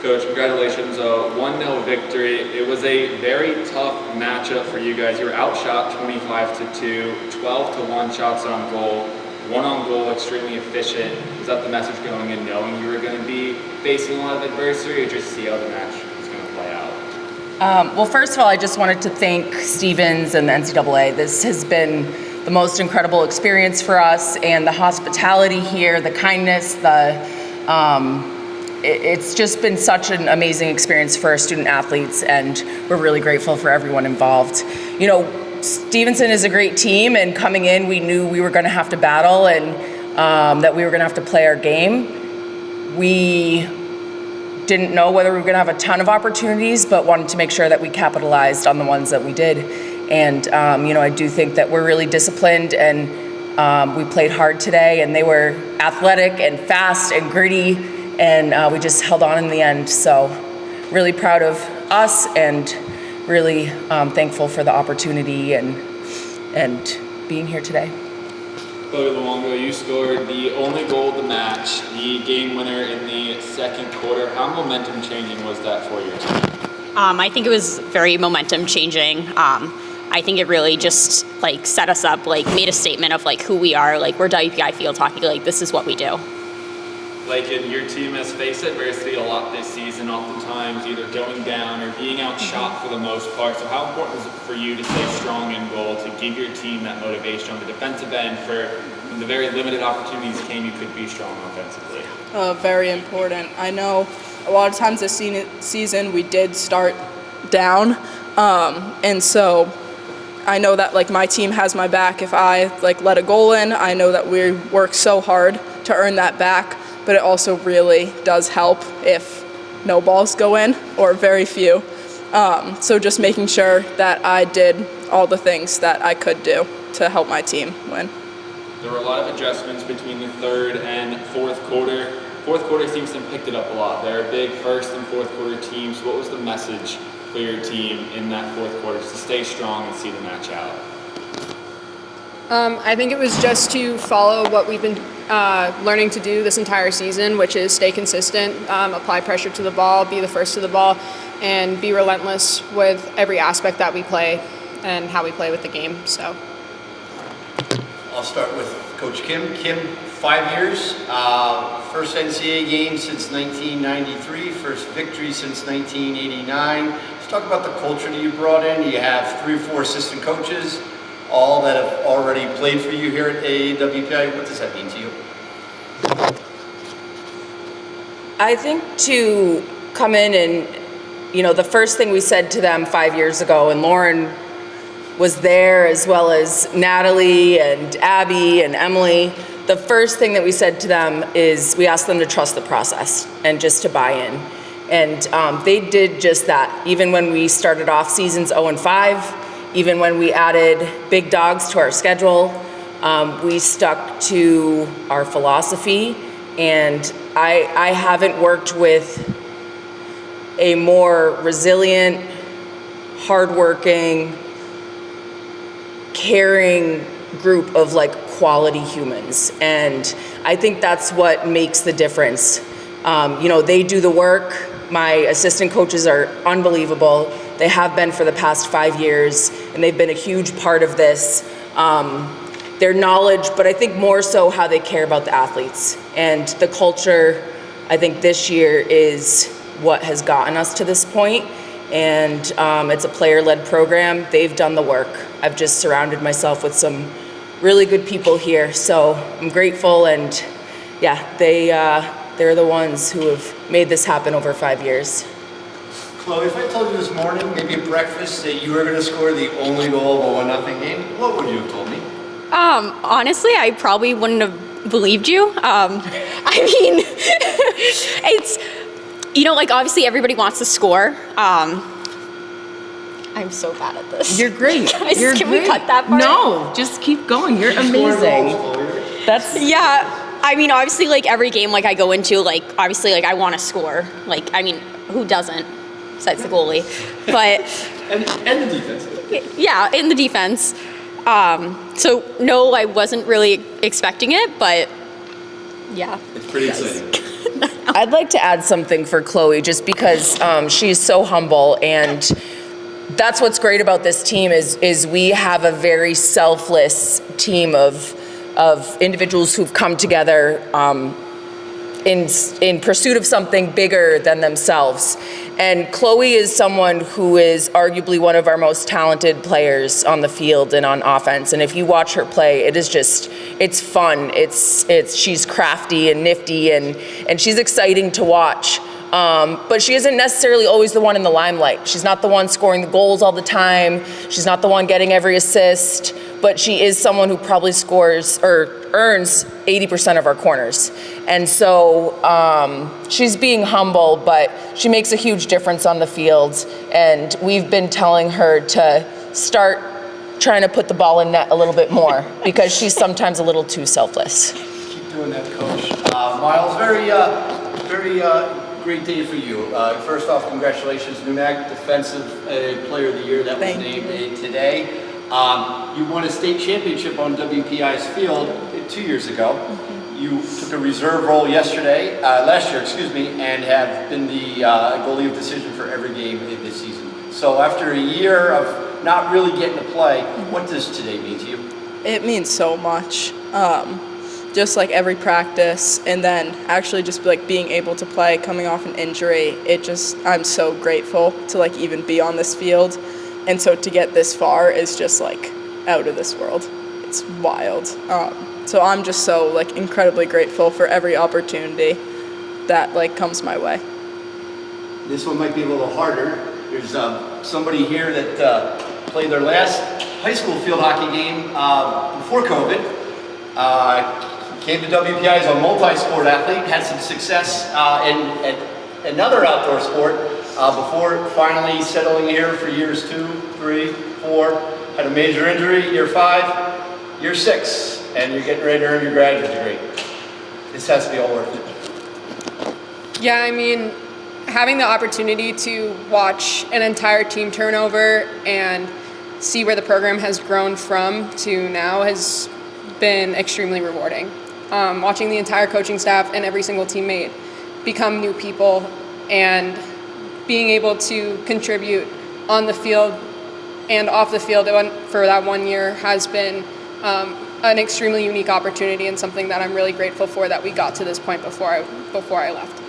Coach, congratulations, 1-0 victory. It was a very tough matchup for you guys. You were outshot 25-2, 12-1 shots on goal, 1 on goal, extremely efficient. Was that the message going in, knowing you were going to be facing a lot of adversity, or just see how the match was going to play out? Well, first of all, I just wanted to thank Stevens and the NCAA. This has been the most incredible experience for us, and the hospitality here, the kindness, it's just been such an amazing experience for our student athletes, and we're really grateful for everyone involved. You know, Stevenson is a great team, and coming in, we knew we were going to have to battle and that we were going to have to play our game. We didn't know whether we were going to have a ton of opportunities, but wanted to make sure that we capitalized on the ones that we did. And, you know, I do think that we're really disciplined, and we played hard today, and they were athletic and fast and gritty, and we just held on in the end. So really proud of us, and really thankful for the opportunity and being here today. Chloe Luongo, you scored the only goal of the match, the game winner in the second quarter. How momentum changing was that for your team? I think it was very momentum changing. I think it really just like set us up, like made a statement of like who we are. Like we're WPI field hockey. Like this is what we do. Lakin, your team has faced adversity a lot this season, oftentimes either going down or being outshot for the most part. So how important is it for you to stay strong in goal, to give your team that motivation on the defensive end for when the very limited opportunities came, you could be strong offensively? Very important. I know a lot of times this season we did start down, and so I know that like my team has my back. If I like let a goal in, I know that we work so hard to earn that back. But it also really does help if no balls go in, or very few. So just making sure that I did all the things that I could do to help my team win. There were a lot of adjustments between the third and fourth quarter. Fourth quarter seems to have picked it up a lot. They're big first and fourth quarter teams. What was the message for your team in that fourth quarter to stay strong and see the match out? I think it was just to follow what we've been learning to do this entire season, which is stay consistent, apply pressure to the ball, be the first to the ball, and be relentless with every aspect that we play and how we play with the game. So, I'll start with Coach Kim. Kim, 5 years, first NCAA game since 1993, first victory since 1989. Let's talk about the culture that you brought in. You have 3 or 4 assistant coaches, all that have already played for you here at WPI. What does that mean to you? I think to come in and, you know, the first thing we said to them 5 years ago, and Lauren was there as well as Natalie and Abby and Emily, the first thing that we said to them is we asked them to trust the process and just to buy in. And they did just that. Even when we started off seasons 0-5, even when we added big dogs to our schedule, we stuck to our philosophy. And I haven't worked with a more resilient, hardworking, caring group of like quality humans. And I think that's what makes the difference. You know, they do the work. My assistant coaches are unbelievable. They have been for the past 5 years, and they've been a huge part of this. Their knowledge, but I think more so how they care about the athletes. And the culture, I think this year is what has gotten us to this point. And it's a player-led program. They've done the work. I've just surrounded myself with some really good people here. So I'm grateful, and yeah, they're the ones who have made this happen over 5 years. Chloe, if I told you this morning, maybe at breakfast, that you were going to score the only goal of a 1-0 game, what would you have told me? Honestly, I probably wouldn't have believed you. I mean, it's, you know, like obviously everybody wants to score. I'm so bad at this. You're great. Guys, You're can great. we cut that part? No, just keep going. You're amazing. That's Yeah, I mean, obviously, like every game, like I go into, like obviously, like I want to score. Like, I mean, who doesn't? Besides the goalie, but and the defense. Yeah, in the defense. So no, I wasn't really expecting it, but yeah. It's pretty exciting. I'd like to add something for Chloe, just because she's so humble, and that's what's great about this team is we have a very selfless team of individuals who've come together in pursuit of something bigger than themselves. And Chloe is someone who is arguably one of our most talented players on the field and on offense. And if you watch her play, it's fun. She's crafty and nifty, and she's exciting to watch. But she isn't necessarily always the one in the limelight. She's not the one scoring the goals all the time. She's not the one getting every assist, but she is someone who probably scores or earns 80% of our corners. And so she's being humble, but she makes a huge difference on the field. And we've been telling her to start trying to put the ball in net a little bit more, because she's sometimes a little too selfless. Keep doing that, Coach. Myles, very great day for you. First off, congratulations, NUNAC Defensive Player of the Year. That was named today. You won a state championship on WPI's field 2 years ago. Mm-hmm. You took a reserve role last year, and have been the goalie of decision for every game this season. So after a year of not really getting to play, what does today mean to you? It means so much. Just like every practice, and then actually just like being able to play, coming off an injury, I'm so grateful to like even be on this field. And so to get this far is just like out of this world. It's wild. So I'm just so like incredibly grateful for every opportunity that like comes my way. This one might be a little harder. There's somebody here that played their last high school field hockey game before COVID. Came to WPI as a multi-sport athlete, had some success in another outdoor sport before finally settling here for years 2, 3, 4. Had a major injury, year 5, year 6, and you're getting ready to earn your graduate degree. This has to be all worth it. Yeah, I mean, having the opportunity to watch an entire team turnover and see where the program has grown from to now has been extremely rewarding. Watching the entire coaching staff and every single teammate become new people and being able to contribute on the field and off the field for that 1 year has been an extremely unique opportunity, and something that I'm really grateful for that we got to this point before I left.